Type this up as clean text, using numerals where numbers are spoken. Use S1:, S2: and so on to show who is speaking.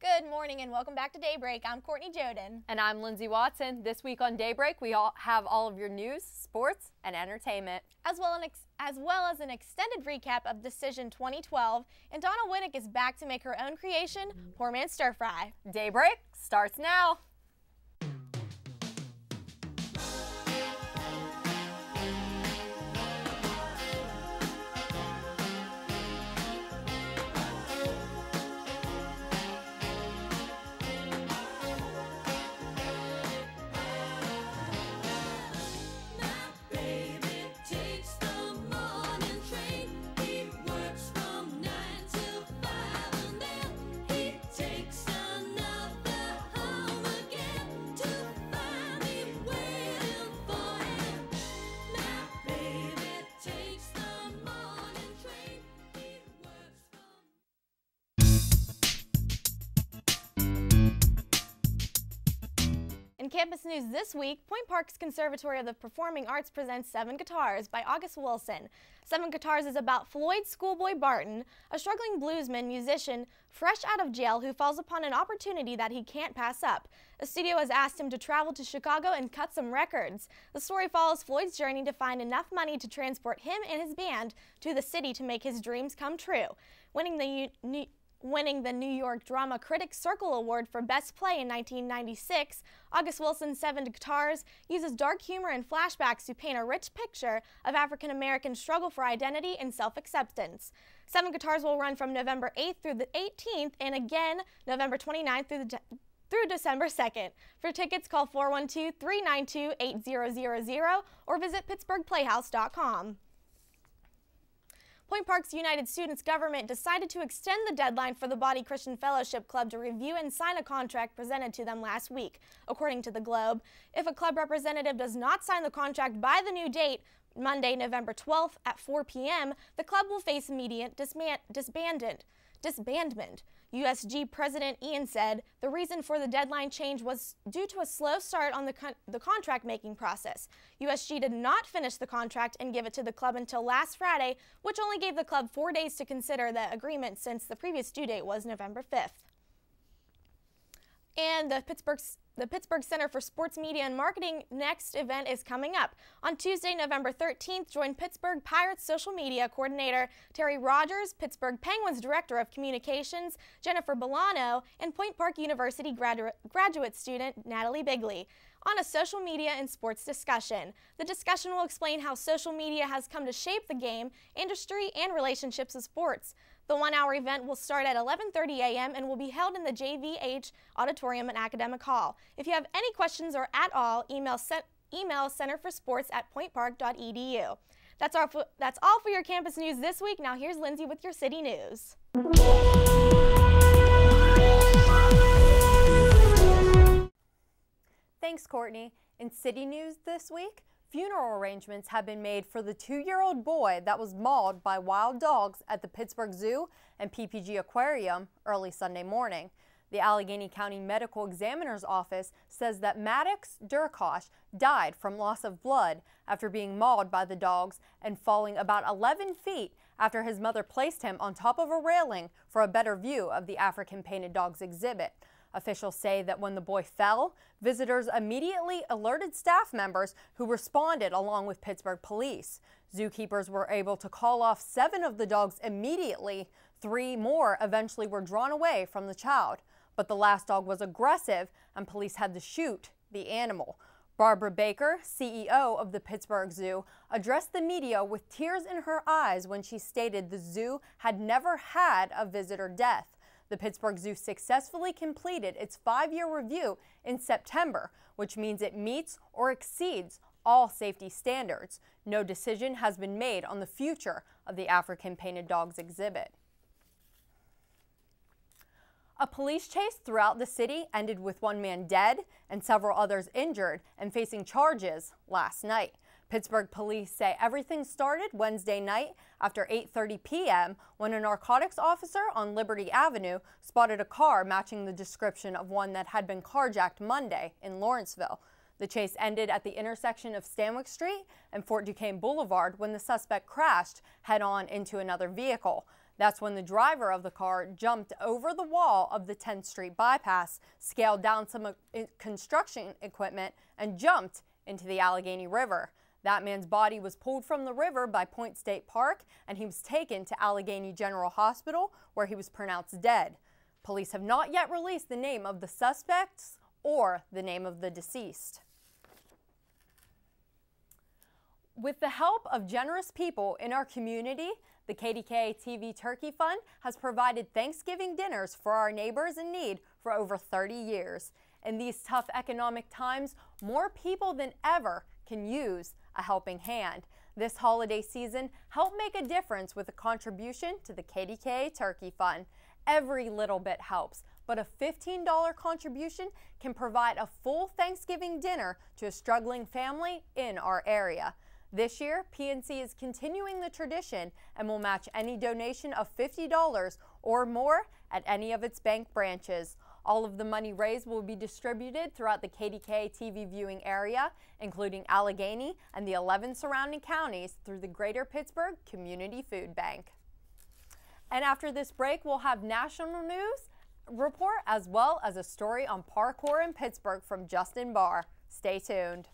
S1: Good morning and welcome back to Daybreak. I'm Courtney Jodon.
S2: And I'm Lindsey Watson. This week on Daybreak, we have all of your news, sports, and entertainment.
S1: As well as an extended recap of Decision 2012, and Donna Winnick is back to make her own creation, Poor Man's Stir Fry.
S2: Daybreak starts now.
S1: In campus news this week, Point Park's Conservatory of the Performing Arts presents 7 Guitars by August Wilson. 7 Guitars is about Floyd Schoolboy Barton, a struggling bluesman musician fresh out of jail who falls upon an opportunity that he can't pass up. A studio has asked him to travel to Chicago and cut some records. The story follows Floyd's journey to find enough money to transport him and his band to the city to make his dreams come true. Winning the New York Drama Critics Circle Award for Best Play in 1996, August Wilson's 7 Guitars uses dark humor and flashbacks to paint a rich picture of African American struggle for identity and self-acceptance. 7 Guitars will run from November 8th through the 18th and again November 29th through December 2nd. For tickets, call 412-392-8000 or visit pittsburghplayhouse.com. Point Park's United Students Government decided to extend the deadline for the Body Christian Fellowship Club to review and sign a contract presented to them last week, according to the Globe. If a club representative does not sign the contract by the new date, Monday, November 12th at 4 p.m., the club will face immediate disbandment. USG President Ian said the reason for the deadline change was due to a slow start on the contract-making process. USG did not finish the contract and give it to the club until last Friday, which only gave the club 4 days to consider the agreement since the previous due date was November 5th. And the Pittsburgh Center for Sports Media and Marketing next event is coming up. On Tuesday, November 13th, join Pittsburgh Pirates social media coordinator Terry Rogers, Pittsburgh Penguins Director of Communications Jennifer Bolano, and Point Park University graduate student Natalie Bigley on a social media and sports discussion. The discussion will explain how social media has come to shape the game, industry, and relationships of sports. The one-hour event will start at 11:30 a.m. and will be held in the JVH Auditorium and Academic Hall. If you have any questions or at all, email centerforsports@pointpark.edu. That's all for your campus news this week. Now here's Lindsey with your city news.
S2: Thanks, Courtney. In city news this week, funeral arrangements have been made for the 2-year-old boy that was mauled by wild dogs at the Pittsburgh Zoo and PPG Aquarium early Sunday morning. The Allegheny County Medical Examiner's Office says that Maddox Durkosh died from loss of blood after being mauled by the dogs and falling about 11 feet after his mother placed him on top of a railing for a better view of the African painted dogs exhibit. Officials say that when the boy fell, visitors immediately alerted staff members who responded along with Pittsburgh police. Zookeepers were able to call off 7 of the dogs immediately. 3 more eventually were drawn away from the child. But the last dog was aggressive and police had to shoot the animal. Barbara Baker, CEO of the Pittsburgh Zoo, addressed the media with tears in her eyes when she stated the zoo had never had a visitor death. The Pittsburgh Zoo successfully completed its 5-year review in September, which means it meets or exceeds all safety standards. No decision has been made on the future of the African painted dogs exhibit. A police chase throughout the city ended with 1 man dead and several others injured and facing charges last night. Pittsburgh police say everything started Wednesday night after 8:30 p.m. when a narcotics officer on Liberty Avenue spotted a car matching the description of one that had been carjacked Monday in Lawrenceville. The chase ended at the intersection of Stanwyck Street and Fort Duquesne Boulevard when the suspect crashed head-on into another vehicle. That's when the driver of the car jumped over the wall of the 10th Street bypass, scaled down some construction equipment, and jumped into the Allegheny River. That man's body was pulled from the river by Point State Park, and he was taken to Allegheny General Hospital, where he was pronounced dead. Police have not yet released the name of the suspects or the name of the deceased. With the help of generous people in our community, the KDKA TV Turkey Fund has provided Thanksgiving dinners for our neighbors in need for over 30 years. In these tough economic times, more people than ever can use a helping hand. This holiday season, help make a difference with a contribution to the KDKA Turkey Fund. Every little bit helps, but a $15 contribution can provide a full Thanksgiving dinner to a struggling family in our area. This year, PNC is continuing the tradition and will match any donation of $50 or more at any of its bank branches. All of the money raised will be distributed throughout the KDKA TV viewing area, including Allegheny and the 11 surrounding counties through the Greater Pittsburgh Community Food Bank. And after this break, we'll have national news report as well as a story on parkour in Pittsburgh from Justin Barr. Stay tuned.